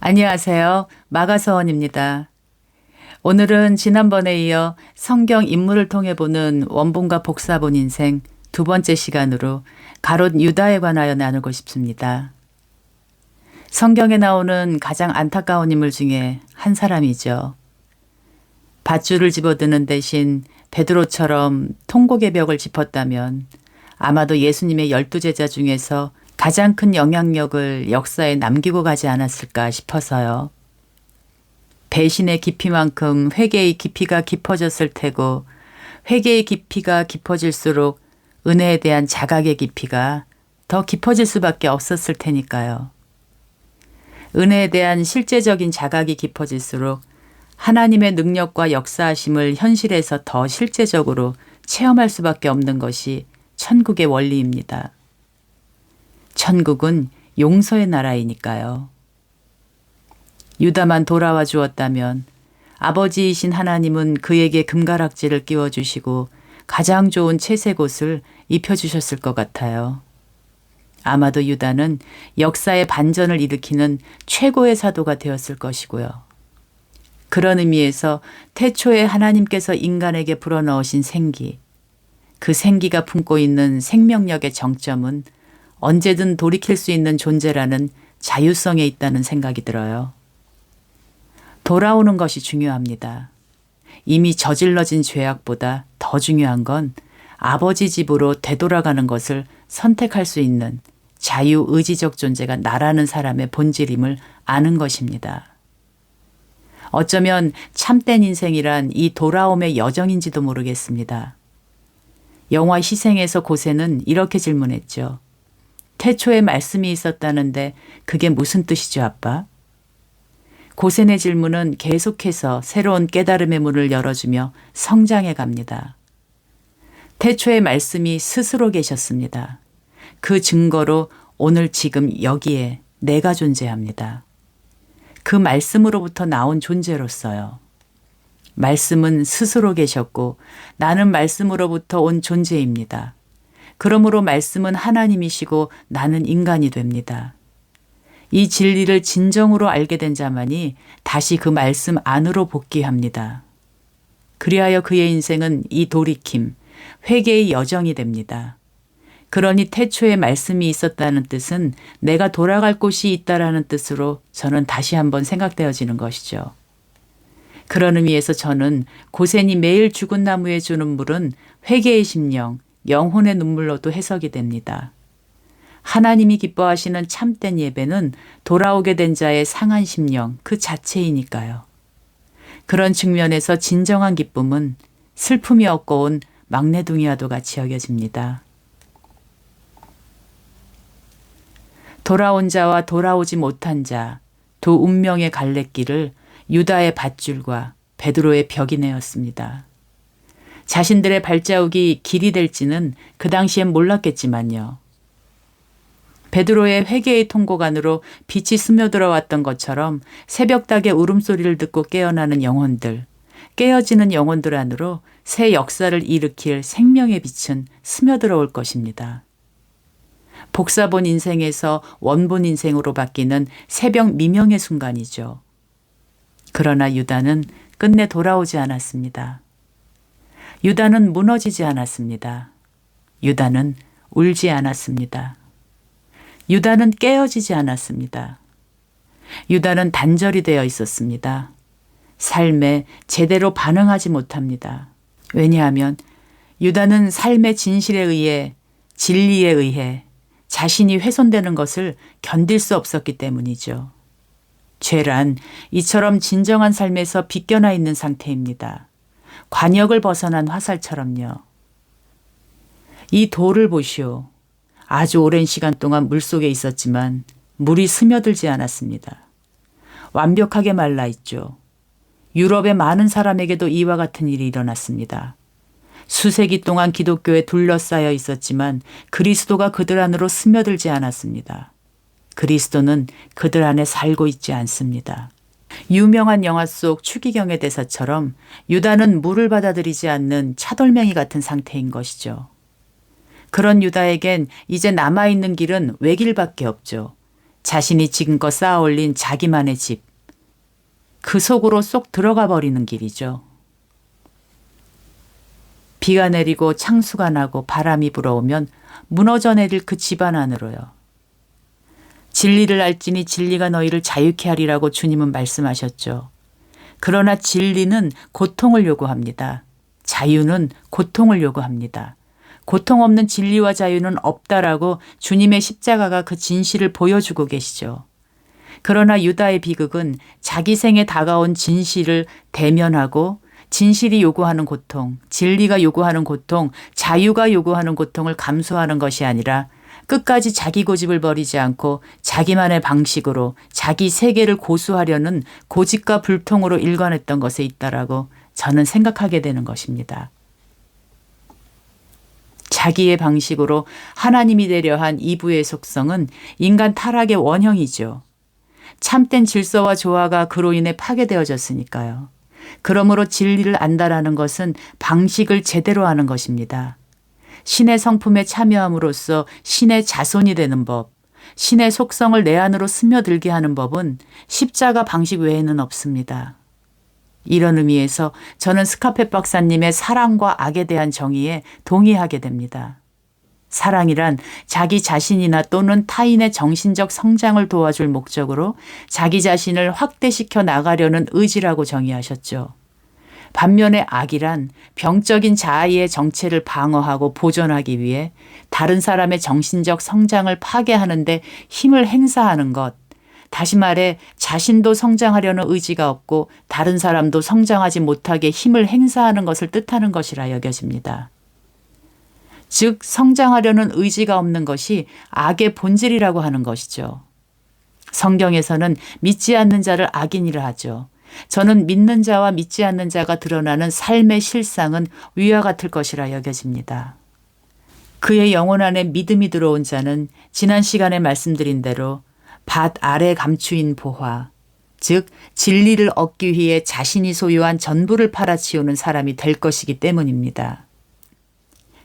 안녕하세요. 마가서원입니다. 오늘은 지난번에 이어 성경 인물을 통해 보는 원본과 복사본 인생 두 번째 시간으로 가롯 유다에 관하여 나누고 싶습니다. 성경에 나오는 가장 안타까운 인물 중에 한 사람이죠. 밧줄을 집어드는 대신 베드로처럼 통곡의 벽을 짚었다면 아마도 예수님의 12제자 중에서 가장 큰 영향력을 역사에 남기고 가지 않았을까 싶어서요. 배신의 깊이만큼 회개의 깊이가 깊어졌을 테고 회개의 깊이가 깊어질수록 은혜에 대한 자각의 깊이가 더 깊어질 수밖에 없었을 테니까요. 은혜에 대한 실제적인 자각이 깊어질수록 하나님의 능력과 역사하심을 현실에서 더 실제적으로 체험할 수밖에 없는 것이 천국의 원리입니다. 천국은 용서의 나라이니까요. 유다만 돌아와 주었다면 아버지이신 하나님은 그에게 금가락지를 끼워주시고 가장 좋은 채색 옷을 입혀주셨을 것 같아요. 아마도 유다는 역사의 반전을 일으키는 최고의 사도가 되었을 것이고요. 그런 의미에서 태초에 하나님께서 인간에게 불어넣으신 생기, 그 생기가 품고 있는 생명력의 정점은 언제든 돌이킬 수 있는 존재라는 자유성에 있다는 생각이 들어요. 돌아오는 것이 중요합니다. 이미 저질러진 죄악보다 더 중요한 건 아버지 집으로 되돌아가는 것을 선택할 수 있는 자유의지적 존재가 나라는 사람의 본질임을 아는 것입니다. 어쩌면 참된 인생이란 이 돌아옴의 여정인지도 모르겠습니다. 영화 희생에서 고세는 이렇게 질문했죠. 태초에 말씀이 있었다는데 그게 무슨 뜻이죠, 아빠? 고센의 질문은 계속해서 새로운 깨달음의 문을 열어주며 성장해 갑니다. 태초의 말씀이 스스로 계셨습니다. 그 증거로 오늘 지금 여기에 내가 존재합니다. 그 말씀으로부터 나온 존재로서요. 말씀은 스스로 계셨고 나는 말씀으로부터 온 존재입니다. 그러므로 말씀은 하나님이시고 나는 인간이 됩니다. 이 진리를 진정으로 알게 된 자만이 다시 그 말씀 안으로 복귀합니다. 그리하여 그의 인생은 이 돌이킴, 회개의 여정이 됩니다. 그러니 태초에 말씀이 있었다는 뜻은 내가 돌아갈 곳이 있다라는 뜻으로 저는 다시 한번 생각되어지는 것이죠. 그런 의미에서 저는 고센이 매일 죽은 나무에 주는 물은 회개의 심령, 영혼의 눈물로도 해석이 됩니다. 하나님이 기뻐하시는 참된 예배는 돌아오게 된 자의 상한 심령 그 자체이니까요. 그런 측면에서 진정한 기쁨은 슬픔이 얻고 온 막내둥이와도 같이 여겨집니다. 돌아온 자와 돌아오지 못한 자, 두 운명의 갈래길을 유다의 밧줄과 베드로의 벽이 내었습니다. 자신들의 발자국이 길이 될지는 그 당시엔 몰랐겠지만요. 베드로의 회개의 통곡 안으로 빛이 스며들어왔던 것처럼 새벽닭의 울음소리를 듣고 깨어나는 영혼들, 깨어지는 영혼들 안으로 새 역사를 일으킬 생명의 빛은 스며들어올 것입니다. 복사본 인생에서 원본 인생으로 바뀌는 새벽 미명의 순간이죠. 그러나 유다는 끝내 돌아오지 않았습니다. 유다는 무너지지 않았습니다. 유다는 울지 않았습니다. 유다는 깨어지지 않았습니다. 유다는 단절이 되어 있었습니다. 삶에 제대로 반응하지 못합니다. 왜냐하면 유다는 삶의 진실에 의해, 진리에 의해 자신이 훼손되는 것을 견딜 수 없었기 때문이죠. 죄란 이처럼 진정한 삶에서 비껴나 있는 상태입니다. 관역을 벗어난 화살처럼요. 이 돌을 보시오. 아주 오랜 시간 동안 물속에 있었지만 물이 스며들지 않았습니다. 완벽하게 말라 있죠. 유럽의 많은 사람에게도 이와 같은 일이 일어났습니다. 수세기 동안 기독교에 둘러싸여 있었지만 그리스도가 그들 안으로 스며들지 않았습니다. 그리스도는 그들 안에 살고 있지 않습니다. 유명한 영화 속 추기경의 대사처럼 유다는 물을 받아들이지 않는 차돌맹이 같은 상태인 것이죠. 그런 유다에겐 이제 남아있는 길은 외길밖에 없죠. 자신이 지금껏 쌓아올린 자기만의 집, 그 속으로 쏙 들어가 버리는 길이죠. 비가 내리고 창수가 나고 바람이 불어오면 무너져 내릴 그 집안 안으로요. 진리를 알지니 진리가 너희를 자유케 하리라고 주님은 말씀하셨죠. 그러나 진리는 고통을 요구합니다. 자유는 고통을 요구합니다. 고통 없는 진리와 자유는 없다라고 주님의 십자가가 그 진실을 보여주고 계시죠. 그러나 유다의 비극은 자기 생에 다가온 진실을 대면하고 진실이 요구하는 고통, 진리가 요구하는 고통, 자유가 요구하는 고통을 감수하는 것이 아니라 끝까지 자기 고집을 버리지 않고 자기만의 방식으로 자기 세계를 고수하려는 고집과 불통으로 일관했던 것에 있다라고 저는 생각하게 되는 것입니다. 자기의 방식으로 하나님이 되려 한 이부의 속성은 인간 타락의 원형이죠. 참된 질서와 조화가 그로 인해 파괴되어졌으니까요. 그러므로 진리를 안다라는 것은 방식을 제대로 하는 것입니다. 신의 성품에 참여함으로써 신의 자손이 되는 법, 신의 속성을 내 안으로 스며들게 하는 법은 십자가 방식 외에는 없습니다. 이런 의미에서 저는 스카펫 박사님의 사랑과 악에 대한 정의에 동의하게 됩니다. 사랑이란 자기 자신이나 또는 타인의 정신적 성장을 도와줄 목적으로 자기 자신을 확대시켜 나가려는 의지라고 정의하셨죠. 반면에 악이란 병적인 자아의 정체를 방어하고 보존하기 위해 다른 사람의 정신적 성장을 파괴하는 데 힘을 행사하는 것, 다시 말해 자신도 성장하려는 의지가 없고 다른 사람도 성장하지 못하게 힘을 행사하는 것을 뜻하는 것이라 여겨집니다. 즉 성장하려는 의지가 없는 것이 악의 본질이라고 하는 것이죠. 성경에서는 믿지 않는 자를 악인이라 하죠. 저는 믿는 자와 믿지 않는 자가 드러나는 삶의 실상은 위와 같을 것이라 여겨집니다. 그의 영혼 안에 믿음이 들어온 자는 지난 시간에 말씀드린 대로 밭 아래 감추인 보화, 즉 진리를 얻기 위해 자신이 소유한 전부를 팔아치우는 사람이 될 것이기 때문입니다.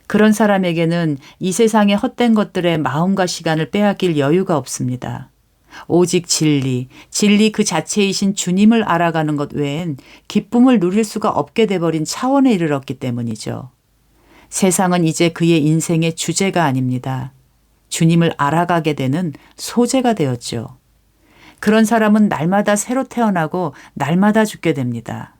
그런 사람에게는 이 세상의 헛된 것들의 마음과 시간을 빼앗길 여유가 없습니다. 오직 진리 그 자체이신 주님을 알아가는 것 외엔 기쁨을 누릴 수가 없게 돼버린 차원에 이르렀기 때문이죠. 세상은 이제 그의 인생의 주제가 아닙니다. 주님을 알아가게 되는 소재가 되었죠. 그런 사람은 날마다 새로 태어나고 날마다 죽게 됩니다.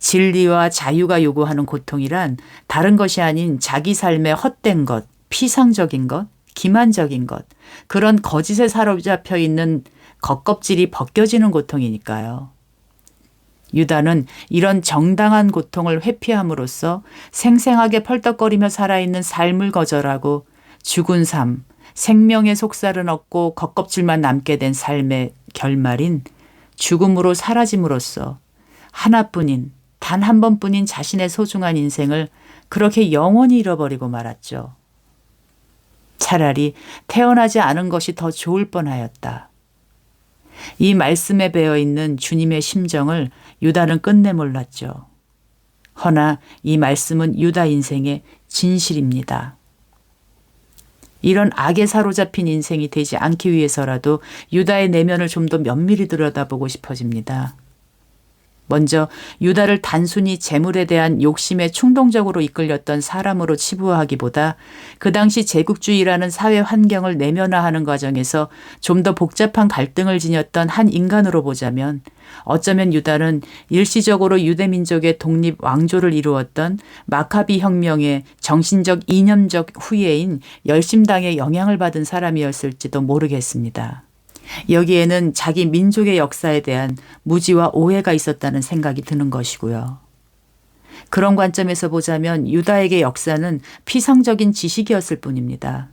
진리와 자유가 요구하는 고통이란 다른 것이 아닌 자기 삶의 헛된 것, 피상적인 것, 기만적인 것, 그런 거짓에 사로잡혀 있는 겉껍질이 벗겨지는 고통이니까요. 유다는 이런 정당한 고통을 회피함으로써 생생하게 펄떡거리며 살아있는 삶을 거절하고 죽은 삶, 생명의 속살은 없고 겉껍질만 남게 된 삶의 결말인 죽음으로 사라짐으로써 하나뿐인 단 한 번뿐인 자신의 소중한 인생을 그렇게 영원히 잃어버리고 말았죠. 차라리 태어나지 않은 것이 더 좋을 뻔하였다. 이 말씀에 배어있는 주님의 심정을 유다는 끝내 몰랐죠. 허나 이 말씀은 유다 인생의 진실입니다. 이런 악에 사로잡힌 인생이 되지 않기 위해서라도 유다의 내면을 좀 더 면밀히 들여다보고 싶어집니다. 먼저 유다를 단순히 재물에 대한 욕심에 충동적으로 이끌렸던 사람으로 치부하기보다 그 당시 제국주의라는 사회 환경을 내면화하는 과정에서 좀 더 복잡한 갈등을 지녔던 한 인간으로 보자면 어쩌면 유다는 일시적으로 유대민족의 독립 왕조를 이루었던 마카비 혁명의 정신적 이념적 후예인 열심당의 영향을 받은 사람이었을지도 모르겠습니다. 여기에는 자기 민족의 역사에 대한 무지와 오해가 있었다는 생각이 드는 것이고요. 그런 관점에서 보자면 유다에게 역사는 피상적인 지식이었을 뿐입니다.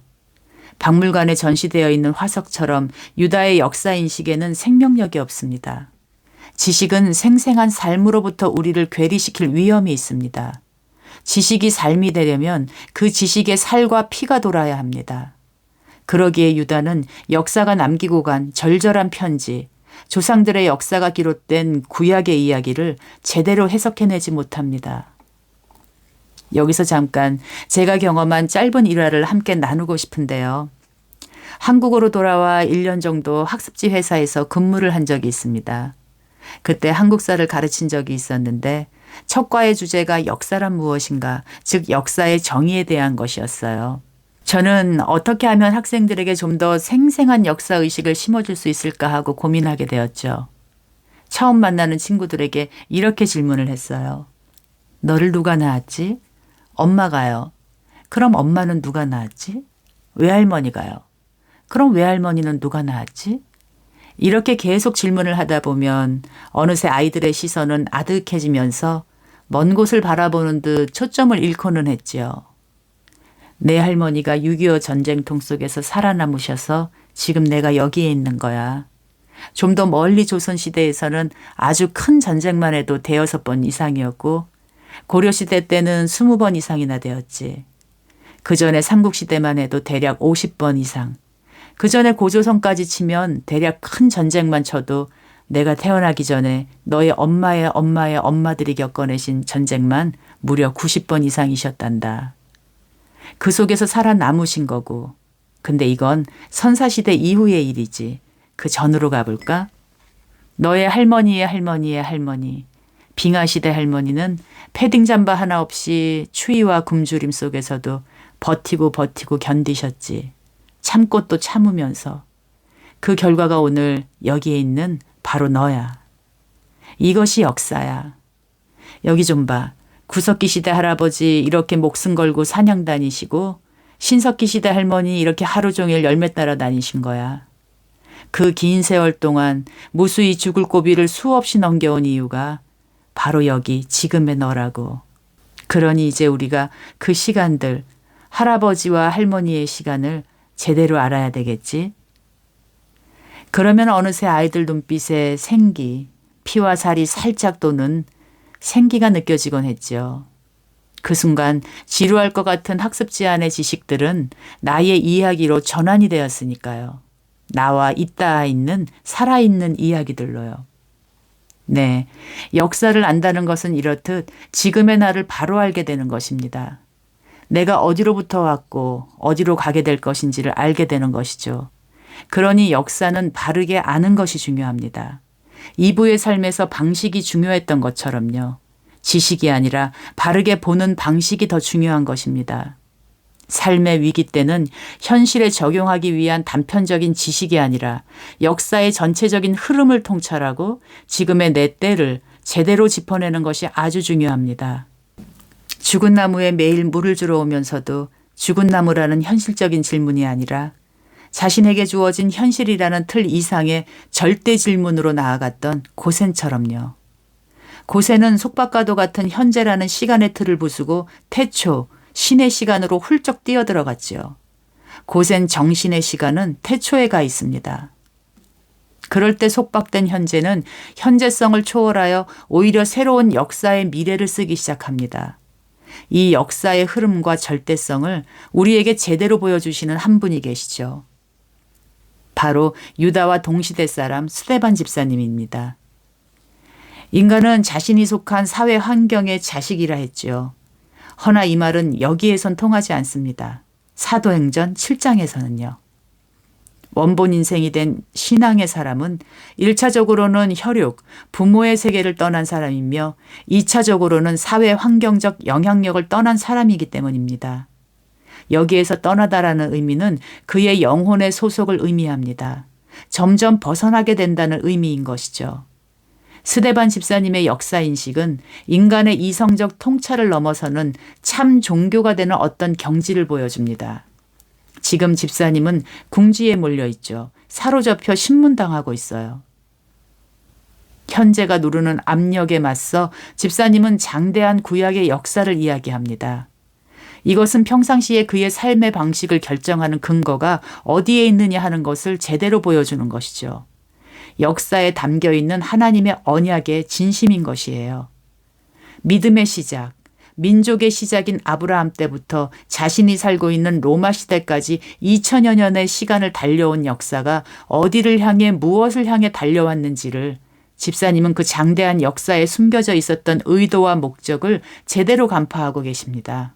박물관에 전시되어 있는 화석처럼 유다의 역사인식에는 생명력이 없습니다. 지식은 생생한 삶으로부터 우리를 괴리시킬 위험이 있습니다. 지식이 삶이 되려면 그 지식의 살과 피가 돌아야 합니다. 그러기에 유다는 역사가 남기고 간 절절한 편지, 조상들의 역사가 기록된 구약의 이야기를 제대로 해석해내지 못합니다. 여기서 잠깐 제가 경험한 짧은 일화를 함께 나누고 싶은데요. 한국으로 돌아와 1년 정도 학습지 회사에서 근무를 한 적이 있습니다. 그때 한국사를 가르친 적이 있었는데 첫 과의 주제가 역사란 무엇인가, 즉 역사의 정의에 대한 것이었어요. 저는 어떻게 하면 학생들에게 좀 더 생생한 역사의식을 심어줄 수 있을까 하고 고민하게 되었죠. 처음 만나는 친구들에게 이렇게 질문을 했어요. 너를 누가 낳았지? 엄마가요. 그럼 엄마는 누가 낳았지? 외할머니가요. 그럼 외할머니는 누가 낳았지? 이렇게 계속 질문을 하다 보면 어느새 아이들의 시선은 아득해지면서 먼 곳을 바라보는 듯 초점을 잃고는 했지요. 내 할머니가 6.25 전쟁통 속에서 살아남으셔서 지금 내가 여기에 있는 거야. 좀 더 멀리 조선시대에서는 아주 큰 전쟁만 해도 5번 이상이었고 고려시대 때는 20번 이상이나 되었지. 그 전에 삼국시대만 해도 대략 50번 이상. 그 전에 고조선까지 치면 대략 큰 전쟁만 쳐도 내가 태어나기 전에 너의 엄마의 엄마의 엄마들이 겪어내신 전쟁만 무려 90번 이상이셨단다. 그 속에서 살아남으신 거고. 근데 이건 선사시대 이후의 일이지. 그 전으로 가볼까? 너의 할머니의 할머니의 할머니. 빙하시대 할머니는 패딩 잠바 하나 없이 추위와 굶주림 속에서도 버티고 견디셨지. 참고 또 참으면서. 그 결과가 오늘 여기에 있는 바로 너야. 이것이 역사야. 여기 좀 봐. 구석기 시대 할아버지 이렇게 목숨 걸고 사냥 다니시고 신석기 시대 할머니 이렇게 하루 종일 열매 따라 다니신 거야. 그 긴 세월 동안 무수히 죽을 고비를 수없이 넘겨온 이유가 바로 여기 지금의 너라고. 그러니 이제 우리가 그 시간들, 할아버지와 할머니의 시간을 제대로 알아야 되겠지. 그러면 어느새 아이들 눈빛에 생기, 피와 살이 살짝 도는 생기가 느껴지곤 했죠. 그 순간 지루할 것 같은 학습지 안의 지식들은 나의 이야기로 전환이 되었으니까요. 나와 있다 있는 살아있는 이야기들로요. 네, 역사를 안다는 것은 이렇듯 지금의 나를 바로 알게 되는 것입니다. 내가 어디로부터 왔고 어디로 가게 될 것인지를 알게 되는 것이죠. 그러니 역사는 바르게 아는 것이 중요합니다. 이브의 삶에서 방식이 중요했던 것처럼요. 지식이 아니라 바르게 보는 방식이 더 중요한 것입니다. 삶의 위기 때는 현실에 적용하기 위한 단편적인 지식이 아니라 역사의 전체적인 흐름을 통찰하고 지금의 내 때를 제대로 짚어내는 것이 아주 중요합니다. 죽은 나무에 매일 물을 주러 오면서도 죽은 나무라는 현실적인 질문이 아니라 자신에게 주어진 현실이라는 틀 이상의 절대 질문으로 나아갔던 고센처럼요. 고센은 속박과도 같은 현재라는 시간의 틀을 부수고 태초, 신의 시간으로 훌쩍 뛰어들어갔지요. 고센 정신의 시간은 태초에 가 있습니다. 그럴 때 속박된 현재는 현재성을 초월하여 오히려 새로운 역사의 미래를 쓰기 시작합니다. 이 역사의 흐름과 절대성을 우리에게 제대로 보여주시는 한 분이 계시죠. 바로 유다와 동시대 사람 스데반 집사님입니다. 인간은 자신이 속한 사회 환경의 자식이라 했죠. 허나 이 말은 여기에선 통하지 않습니다. 사도행전 7장에서는요. 원본 인생이 된 신앙의 사람은 1차적으로는 혈육, 부모의 세계를 떠난 사람이며 2차적으로는 사회 환경적 영향력을 떠난 사람이기 때문입니다. 여기에서 떠나다라는 의미는 그의 영혼의 소속을 의미합니다. 점점 벗어나게 된다는 의미인 것이죠. 스데반 집사님의 역사인식은 인간의 이성적 통찰을 넘어서는 참 종교가 되는 어떤 경지를 보여줍니다. 지금 집사님은 궁지에 몰려있죠. 사로잡혀 신문당하고 있어요. 현재가 누르는 압력에 맞서 집사님은 장대한 구약의 역사를 이야기합니다. 이것은 평상시에 그의 삶의 방식을 결정하는 근거가 어디에 있느냐 하는 것을 제대로 보여주는 것이죠. 역사에 담겨있는 하나님의 언약의 진심인 것이에요. 믿음의 시작, 민족의 시작인 아브라함 때부터 자신이 살고 있는 로마 시대까지 2000여 년의 시간을 달려온 역사가 어디를 향해 무엇을 향해 달려왔는지를 집사님은 그 장대한 역사에 숨겨져 있었던 의도와 목적을 제대로 간파하고 계십니다.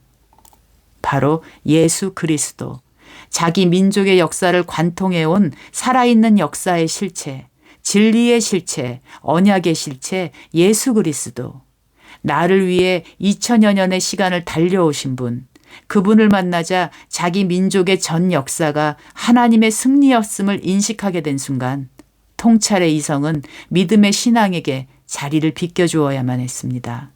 바로 예수 그리스도, 자기 민족의 역사를 관통해온 살아있는 역사의 실체, 진리의 실체, 언약의 실체, 예수 그리스도. 나를 위해 2000여 년의 시간을 달려오신 분, 그분을 만나자 자기 민족의 전 역사가 하나님의 승리였음을 인식하게 된 순간 통찰의 이성은 믿음의 신앙에게 자리를 비껴주어야만 했습니다.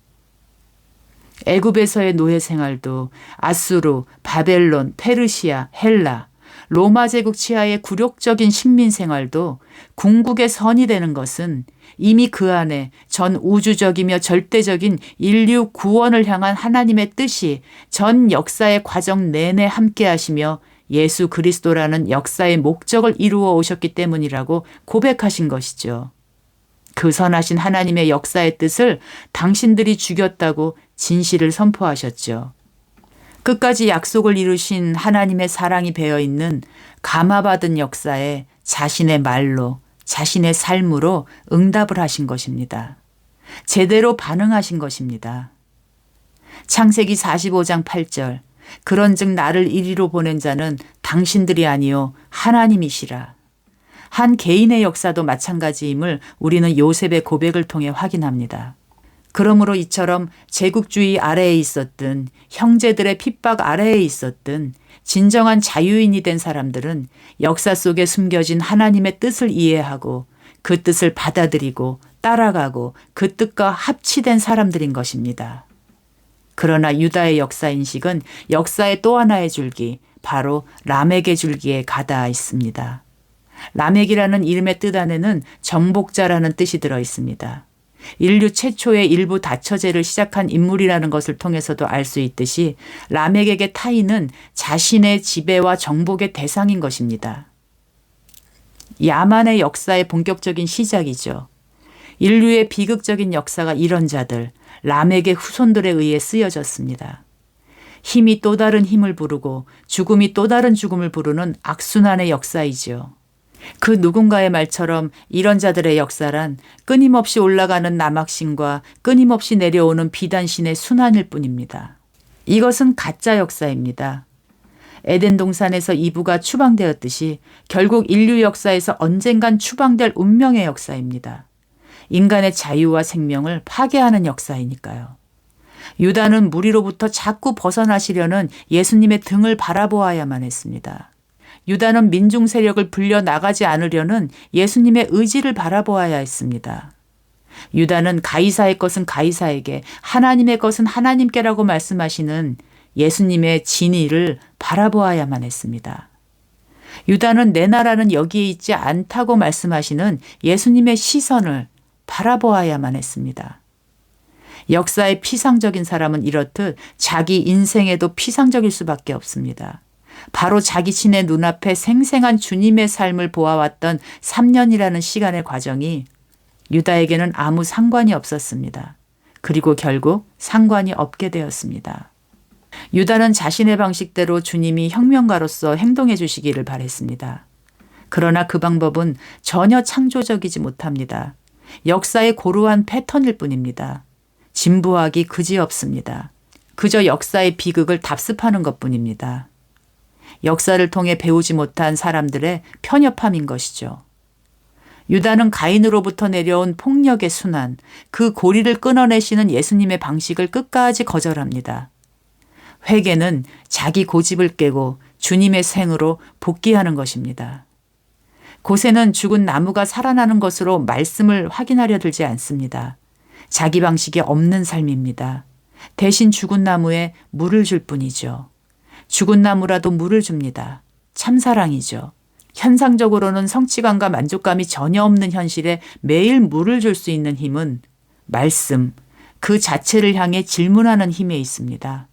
애굽에서의 노예 생활도 아수르, 바벨론, 페르시아, 헬라, 로마 제국 치하의 굴욕적인 식민 생활도 궁극의 선이 되는 것은 이미 그 안에 전 우주적이며 절대적인 인류 구원을 향한 하나님의 뜻이 전 역사의 과정 내내 함께 하시며 예수 그리스도라는 역사의 목적을 이루어 오셨기 때문이라고 고백하신 것이죠. 그 선하신 하나님의 역사의 뜻을 당신들이 죽였다고 진실을 선포하셨죠. 끝까지 약속을 이루신 하나님의 사랑이 배어있는 감화받은 역사에 자신의 말로, 자신의 삶으로 응답을 하신 것입니다. 제대로 반응하신 것입니다. 창세기 45장 8절 그런즉 나를 이리로 보낸 자는 당신들이 아니요 하나님이시라. 한 개인의 역사도 마찬가지임을 우리는 요셉의 고백을 통해 확인합니다. 그러므로 이처럼 제국주의 아래에 있었든 형제들의 핍박 아래에 있었든 진정한 자유인이 된 사람들은 역사 속에 숨겨진 하나님의 뜻을 이해하고 그 뜻을 받아들이고 따라가고 그 뜻과 합치된 사람들인 것입니다. 그러나 유다의 역사 인식은 역사의 또 하나의 줄기, 바로 라멕의 줄기에 가닿아 있습니다. 라멕이라는 이름의 뜻 안에는 정복자라는 뜻이 들어 있습니다. 인류 최초의 일부 다처제를 시작한 인물이라는 것을 통해서도 알 수 있듯이 라멕에게 타인은 자신의 지배와 정복의 대상인 것입니다. 야만의 역사의 본격적인 시작이죠. 인류의 비극적인 역사가 이런 자들, 라멕의 후손들에 의해 쓰여졌습니다. 힘이 또 다른 힘을 부르고 죽음이 또 다른 죽음을 부르는 악순환의 역사이지요. 그 누군가의 말처럼 이런 자들의 역사란 끊임없이 올라가는 남악신과 끊임없이 내려오는 비단신의 순환일 뿐입니다. 이것은 가짜 역사입니다. 에덴 동산에서 이브가 추방되었듯이 결국 인류 역사에서 언젠간 추방될 운명의 역사입니다. 인간의 자유와 생명을 파괴하는 역사이니까요. 유다는 무리로부터 자꾸 벗어나시려는 예수님의 등을 바라보아야만 했습니다. 유다는 민중 세력을 불려 나가지 않으려는 예수님의 의지를 바라보아야 했습니다. 유다는 가이사의 것은 가이사에게, 하나님의 것은 하나님께라고 말씀하시는 예수님의 진의를 바라보아야만 했습니다. 유다는 내 나라는 여기에 있지 않다고 말씀하시는 예수님의 시선을 바라보아야만 했습니다. 역사의 피상적인 사람은 이렇듯 자기 인생에도 피상적일 수밖에 없습니다. 바로 자기 친의 눈앞에 생생한 주님의 삶을 보아왔던 3년이라는 시간의 과정이 유다에게는 아무 상관이 없었습니다. 그리고 결국 상관이 없게 되었습니다. 유다는 자신의 방식대로 주님이 혁명가로서 행동해 주시기를 바랬습니다. 그러나 그 방법은 전혀 창조적이지 못합니다. 역사의 고루한 패턴일 뿐입니다. 진부하기 그지없습니다. 그저 역사의 비극을 답습하는 것뿐입니다. 역사를 통해 배우지 못한 사람들의 편협함인 것이죠. 유다는 가인으로부터 내려온 폭력의 순환, 그 고리를 끊어내시는 예수님의 방식을 끝까지 거절합니다. 회개는 자기 고집을 깨고 주님의 생으로 복귀하는 것입니다. 고새는 죽은 나무가 살아나는 것으로 말씀을 확인하려 들지 않습니다. 자기 방식이 없는 삶입니다. 대신 죽은 나무에 물을 줄 뿐이죠. 죽은 나무라도 물을 줍니다. 참사랑이죠. 현상적으로는 성취감과 만족감이 전혀 없는 현실에 매일 물을 줄 수 있는 힘은 말씀, 그 자체를 향해 질문하는 힘에 있습니다.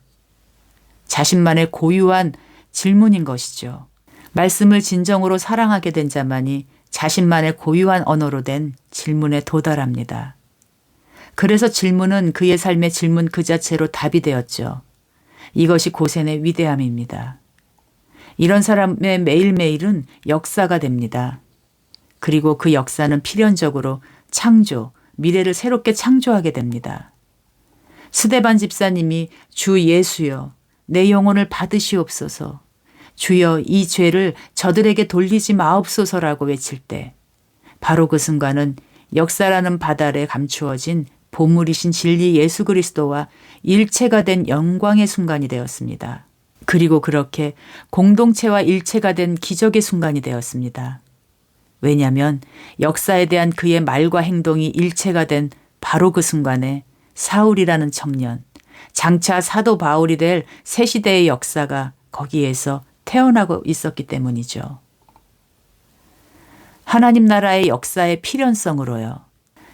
자신만의 고유한 질문인 것이죠. 말씀을 진정으로 사랑하게 된 자만이 자신만의 고유한 언어로 된 질문에 도달합니다. 그래서 질문은 그의 삶의 질문 그 자체로 답이 되었죠. 이것이 고센의 위대함입니다. 이런 사람의 매일매일은 역사가 됩니다. 그리고 그 역사는 필연적으로 창조, 미래를 새롭게 창조하게 됩니다. 스데반 집사님이 주 예수여 내 영혼을 받으시옵소서, 주여 이 죄를 저들에게 돌리지 마옵소서라고 외칠 때 바로 그 순간은 역사라는 바다 아래 감추어진 보물이신 진리 예수 그리스도와 일체가 된 영광의 순간이 되었습니다. 그리고 그렇게 공동체와 일체가 된 기적의 순간이 되었습니다. 왜냐하면 역사에 대한 그의 말과 행동이 일체가 된 바로 그 순간에 사울이라는 청년, 장차 사도 바울이 될 새 시대의 역사가 거기에서 태어나고 있었기 때문이죠. 하나님 나라의 역사의 필연성으로요.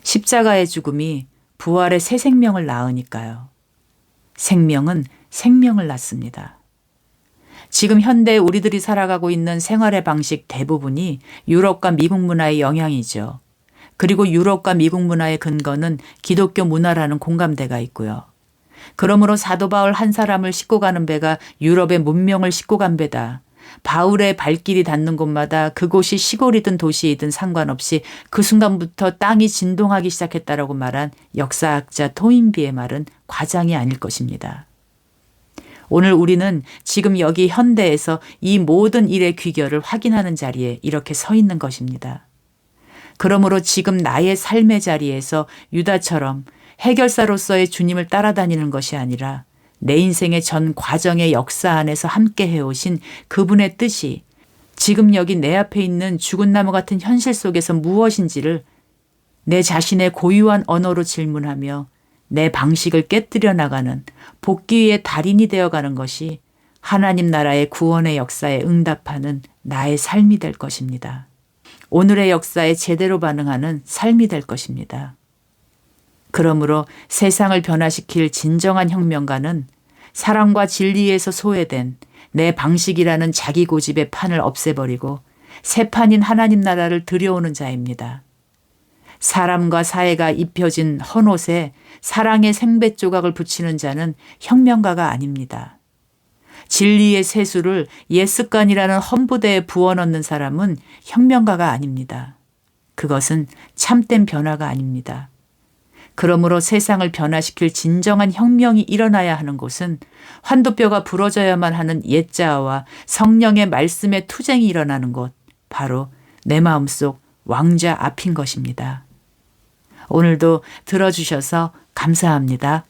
십자가의 죽음이 부활의 새 생명을 낳으니까요. 생명은 생명을 낳습니다. 지금 현대 우리들이 살아가고 있는 생활의 방식 대부분이 유럽과 미국 문화의 영향이죠. 그리고 유럽과 미국 문화의 근거는 기독교 문화라는 공감대가 있고요. 그러므로 사도 바울 한 사람을 싣고 가는 배가 유럽의 문명을 싣고 간 배다. 바울의 발길이 닿는 곳마다 그곳이 시골이든 도시이든 상관없이 그 순간부터 땅이 진동하기 시작했다라고 말한 역사학자 토인비의 말은 과장이 아닐 것입니다. 오늘 우리는 지금 여기 현대에서 이 모든 일의 귀결을 확인하는 자리에 이렇게 서 있는 것입니다. 그러므로 지금 나의 삶의 자리에서 유다처럼 해결사로서의 주님을 따라다니는 것이 아니라 내 인생의 전 과정의 역사 안에서 함께 해오신 그분의 뜻이 지금 여기 내 앞에 있는 죽은 나무 같은 현실 속에서 무엇인지를 내 자신의 고유한 언어로 질문하며 내 방식을 깨뜨려 나가는 복귀의 달인이 되어가는 것이 하나님 나라의 구원의 역사에 응답하는 나의 삶이 될 것입니다. 오늘의 역사에 제대로 반응하는 삶이 될 것입니다. 그러므로 세상을 변화시킬 진정한 혁명가는 사랑과 진리에서 소외된 내 방식이라는 자기 고집의 판을 없애버리고 새 판인 하나님 나라를 들여오는 자입니다. 사람과 사회가 입혀진 헌옷에 사랑의 생배 조각을 붙이는 자는 혁명가가 아닙니다. 진리의 세수를 옛 습관이라는 헌부대에 부어넣는 사람은 혁명가가 아닙니다. 그것은 참된 변화가 아닙니다. 그러므로 세상을 변화시킬 진정한 혁명이 일어나야 하는 곳은 환도뼈가 부러져야만 하는 옛자아와 성령의 말씀의 투쟁이 일어나는 곳, 바로 내 마음속 왕좌 앞인 것입니다. 오늘도 들어주셔서 감사합니다.